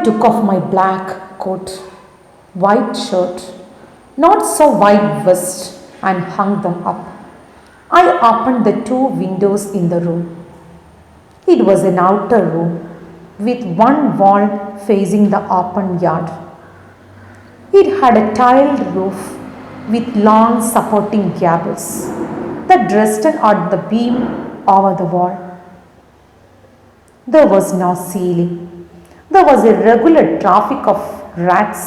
took off my black coat, white shirt, not so white vest, and hung them up. I opened the two windows in the room. It was an outer room with one wall facing the open yard. It had a tiled roof with long supporting gables that rested on the beam over the wall. There was no ceiling. There was a regular traffic of rats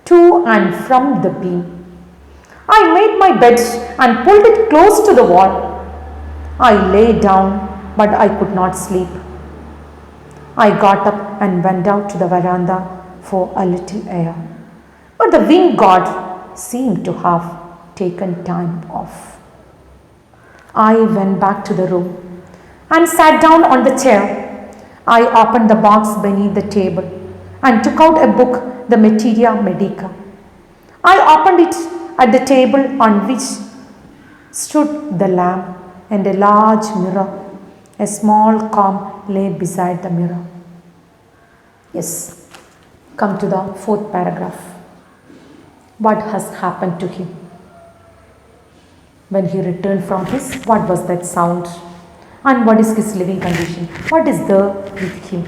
to and from the beam. I made my bed and pulled it close to the wall. I lay down, but I could not sleep. I got up and went out to the veranda for a little air. But the wind god seemed to have taken time off. I went back to the room and sat down on the chair. I opened the box beneath the table and took out a book, the Materia Medica. I opened it at the table on which stood the lamp and a large mirror. A small comb lay beside the mirror. Yes, come to the fourth paragraph. What has happened to him? When he returned from his, what was that sound? And what is his living condition? What is there with him?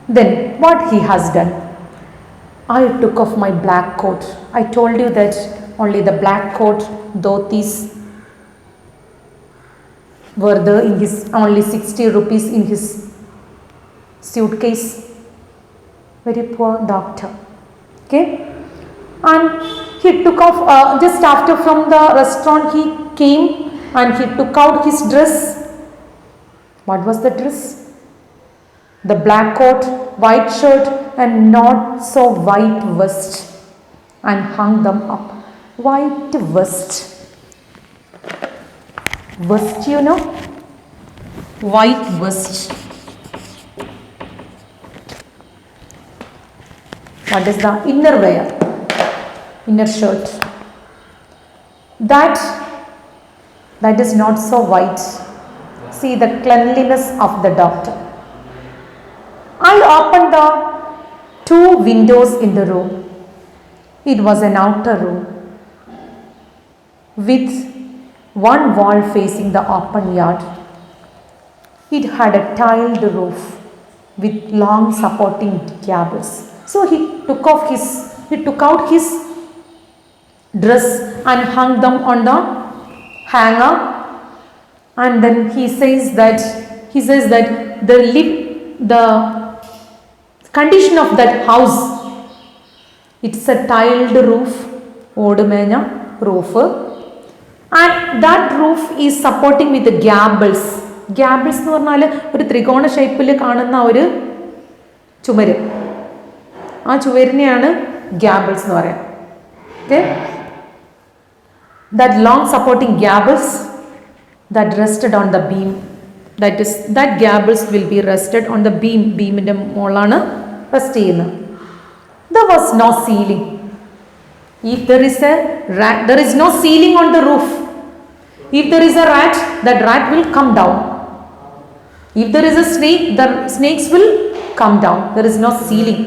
Then what he has done? I took off my black coat. I told you that only the black coat, dhotis were there in his, only 60 rupees in his suitcase. Very poor doctor. Okay. And he took off, just after from the restaurant he came and he took out his dress. What was the dress? The black coat, white shirt and not so white vest, and hung them up. White vest. Vest, you know? White vest. What is the inner wear? Inner shirt. That is not so white. See the cleanliness of the doctor. I opened the two windows in the room. It was an outer room with one wall facing the open yard. It had a tiled roof with long supporting gables. So he took out his dress and hung them on the hanger, and then he says that the condition of that house, it's a tiled roof, odumena roof, and that roof is supporting with the gables. Gables എന്ന് പറഞ്ഞാൽ ഒരു ത്രികോണ ഷേപ്പിൽ കാണുന്ന ഒരു ചുമര്, ആ ചുവരിനെയാണ് gables എന്ന് പറയുന്നത്. Okay? That long supporting gables that rested on the beam, that gables will be rested on the beam. Beaminte മോളാണ് rest ചെയ്യുന്നത്. There was no ceiling. If there is a rat, there is no ceiling on the roof. If there is a rat, that rat will come down. If there is a snake, the snakes will come down. There is no ceiling.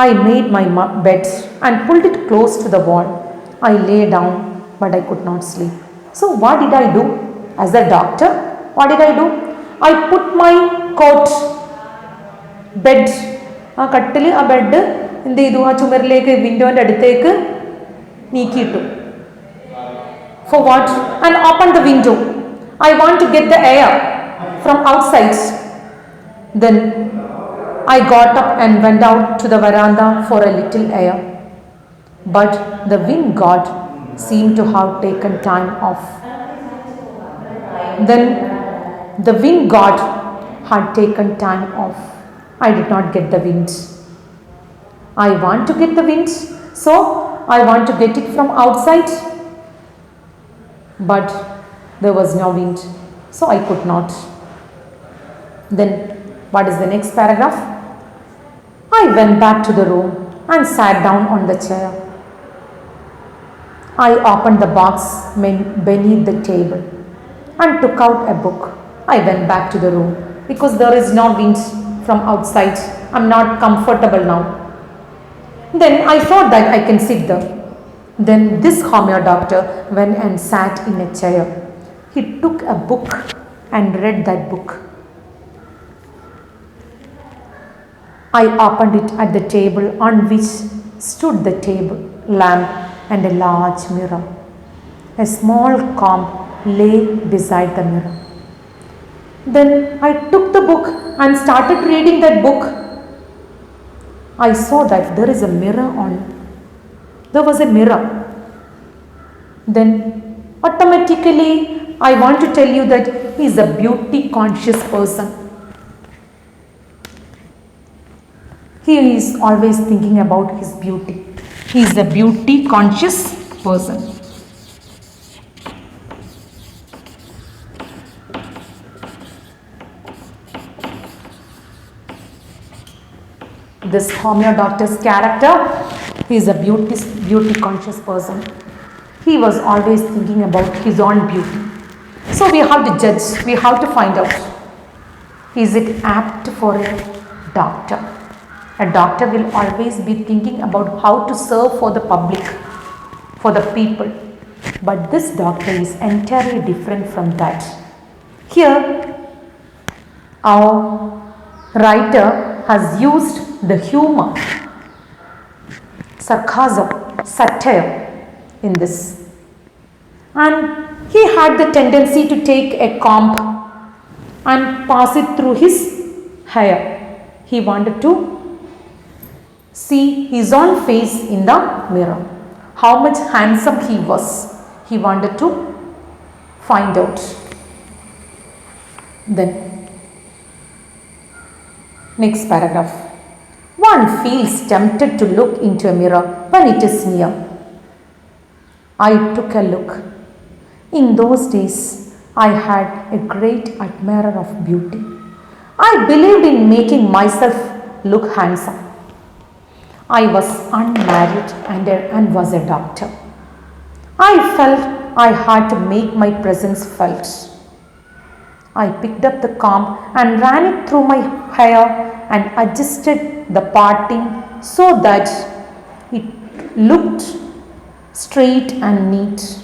I made my bed and pulled it close to the wall. I lay down, but I could not sleep. So what did I do? As a doctor, what did I do? I put my coat, bed, ആ കട്ടിൽ, ആ bed എന്ത് ചെയ്തു, ആ ചുമരിലേക്ക് വിൻഡോൻ്റെ അടുത്തേക്ക് നീക്കിയിട്ടു. For what? And open the window. I want to get the air from outside. Then I got up and went out to the veranda for a little air. But the wind god seemed to have taken time off. Then the wind god had taken time off. I did not get the wind. I want to get the wind, so I want to get it from outside. But there was no wind, so I could not. Then what is the next paragraph? I went back to the room and sat down on the chair. I opened the box beneath the table and took out a book, I went back to the room because there is no wind from outside. I'm not comfortable now. Then I thought that I can sit there. Then this homeo doctor went and sat in a chair. He took a book and read that book. I opened it at the table on which stood the table lamp and a large mirror. A small comb lay beside the mirror. Then I took the book and started reading that book. I saw that there is a mirror on. There was a mirror. Then automatically I want to tell you that he is a beauty conscious person. He is always thinking about his beauty. He is a beauty conscious person. This homeo doctor's character, he is a beauty conscious person. He was always thinking about his own beauty. So we have to judge, we have to find out, is it apt for a doctor? A doctor will always be thinking about how to serve for the public, for the people. But this doctor is entirely different from that. Here, our writer has used the humor, sarcasm, satire in this. And he had the tendency to take a comb and pass it through his hair. He wanted to see his own face in the mirror. How much handsome he was. He wanted to find out. Then, next paragraph. One feels tempted to look into a mirror when it is near. I took a look. In those days, I had a great admirer of beauty. I believed in making myself look handsome. I was unmarried and was a doctor. I felt I had to make my presence felt. I picked up the comb and ran it through my hair and adjusted the parting so that it looked straight and neat.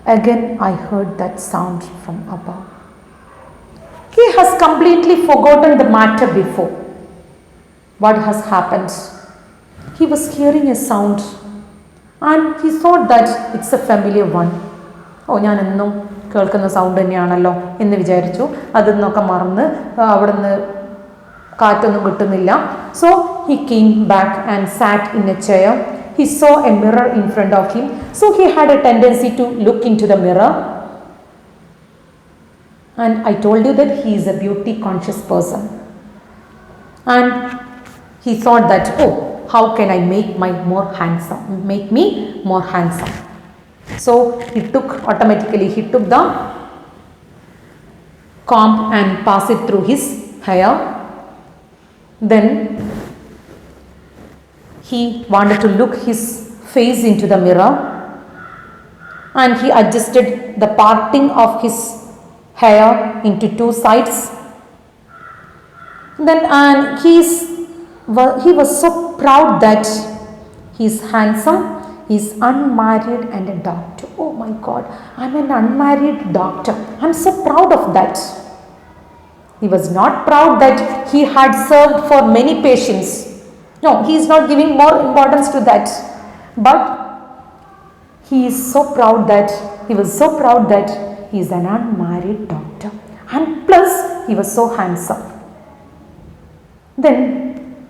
Again, I heard that sound from above. He has completely forgotten the matter before. What has happened? He was hearing a sound and he thought that it's a familiar one. ഞാൻ എന്നും കേൾക്കുന്ന sound തന്നെയാണല്ലോ എന്ന് വിചാരിച്ചു. അതിൽ നിന്നൊക്കെ മറന്ന് അവിടുന്ന് കാറ്റൊന്നും കിട്ടുന്നില്ല. So he came back and sat in a chair. He saw a mirror in front of him. So he had a tendency to look into the mirror. And I told you that he is a beauty conscious person. And he thought that, oh, how can I make me more handsome? So he took the comb and passed it through his hair. Then he wanted to look his face into the mirror and he adjusted the parting of his hair into two sides. Then he was so proud that he is handsome, he is unmarried and a doctor. Oh my God, I'm an unmarried doctor. I'm so proud of that. He was not proud that he had served for many patients. No, he is not giving more importance to that. But he was so proud that he is an unmarried doctor. And plus, he was so handsome. Then,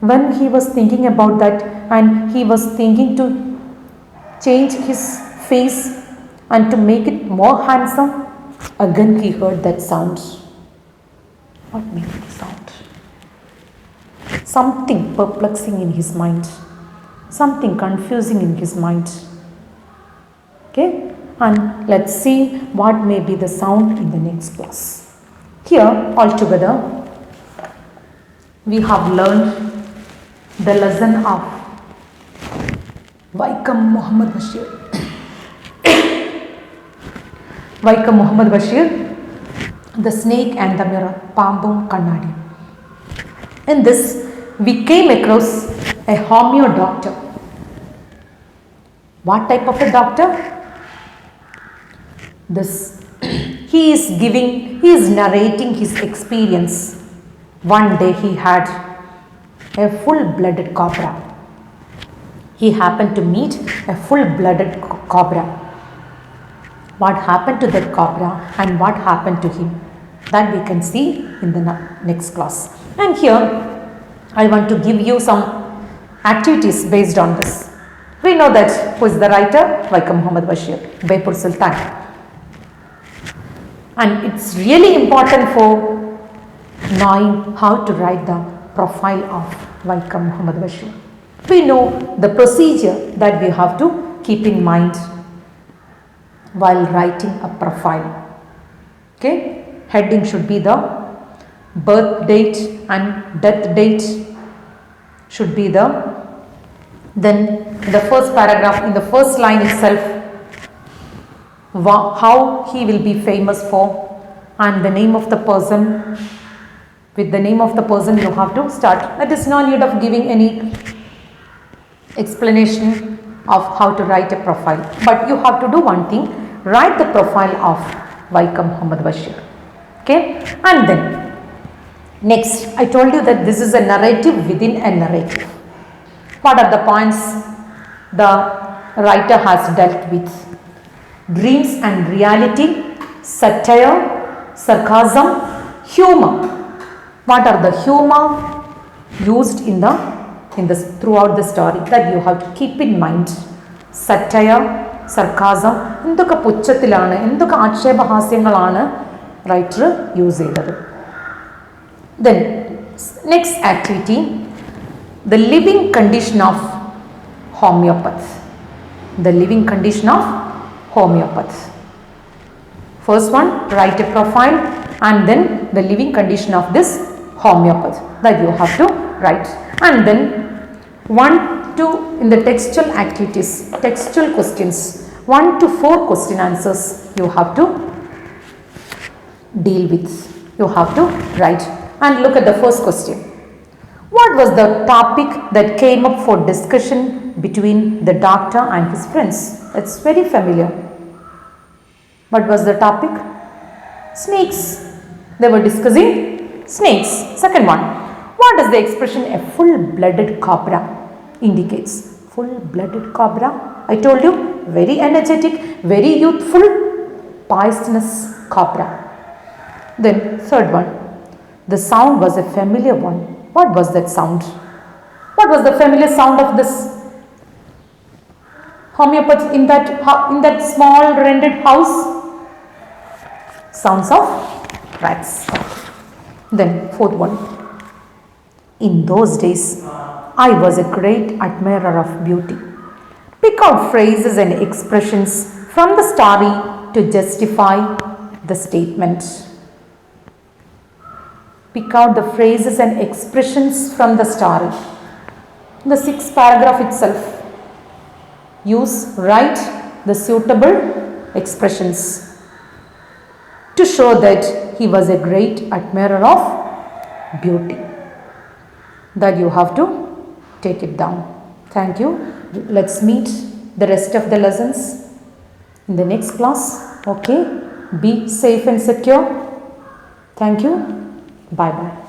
when he was thinking about that and he was thinking to change his face and to make it more handsome, again he heard that sound. What made the sound? Something perplexing in his mind, something confusing in his mind. Okay, and let's see what may be the sound in the next class. Here, altogether, we have learned the lesson of Vaikom Muhammad Bashir. The Snake and the Mirror, Pambum Kannadi. In this, we came across a homeo doctor. What type of a doctor? This he is narrating his experience. One day he had a full-blooded cobra. He happened to meet a full-blooded cobra. What happened to that cobra and what happened to him? That we can see in the next class. And here I want to give you some activities based on this. We know that who is the writer? Vaikom Muhammad Bashir, Baipur Sultan. And it's really important for knowing how to write the profile of Vaikom Muhammad Bashir. We know the procedure that we have to keep in mind while writing a profile. Okay, heading should be the birth date and death date should be then the first paragraph, in the first line itself, how he will be famous for, and the name of the person. With the name of the person you have to start. That is no need of giving any explanation of how to write a profile. But you have to do one thing, write the profile of Vaikom Muhammad Bashir. Okay, and then next I told you that this is a narrative within a narrative. What are the points the writer has dealt with? Dreams and reality, satire, sarcasm, humor. What are the humor used in the throughout the story that you have to keep in mind? Satire, sarcasm, എന്തൊക്കെ പുച്ഛത്തിലാണ്, എന്തൊക്കെ ആക്ഷേപഹാസ്യങ്ങളാണ് writer use ചെയ്തത്. Then next activity, the living condition of homeopath. The living condition of homeopath. First one, write a profile and then the living condition of this homeopath that you have to write. And then 1 to in the textual activities, textual questions, 1 to 4 question answers you have to deal with. You have to write. And look at the first question. What was the topic that came up for discussion between the doctor and his friends? It's very familiar. What was the topic? Snakes. They were discussing snakes. Second one. What does the expression a full-blooded cobra indicates? Full-blooded cobra. I told you, very energetic, very youthful, poisonous cobra. Then third one. The sound was a familiar one. What was that sound? What was the familiar sound of this homeopath in that small rented house? Sounds of rats. Then fourth one. In those days, I was a great admirer of beauty. Pick out phrases and expressions from the story to justify the statement. Pick out the phrases and expressions from the story. In the 6th paragraph itself, write the suitable expressions to show that he was a great admirer of beauty. That you have to take it down. Thank you. Let's meet the rest of the lessons in the next class. Okay. Be safe and secure. Thank you. Bye bye.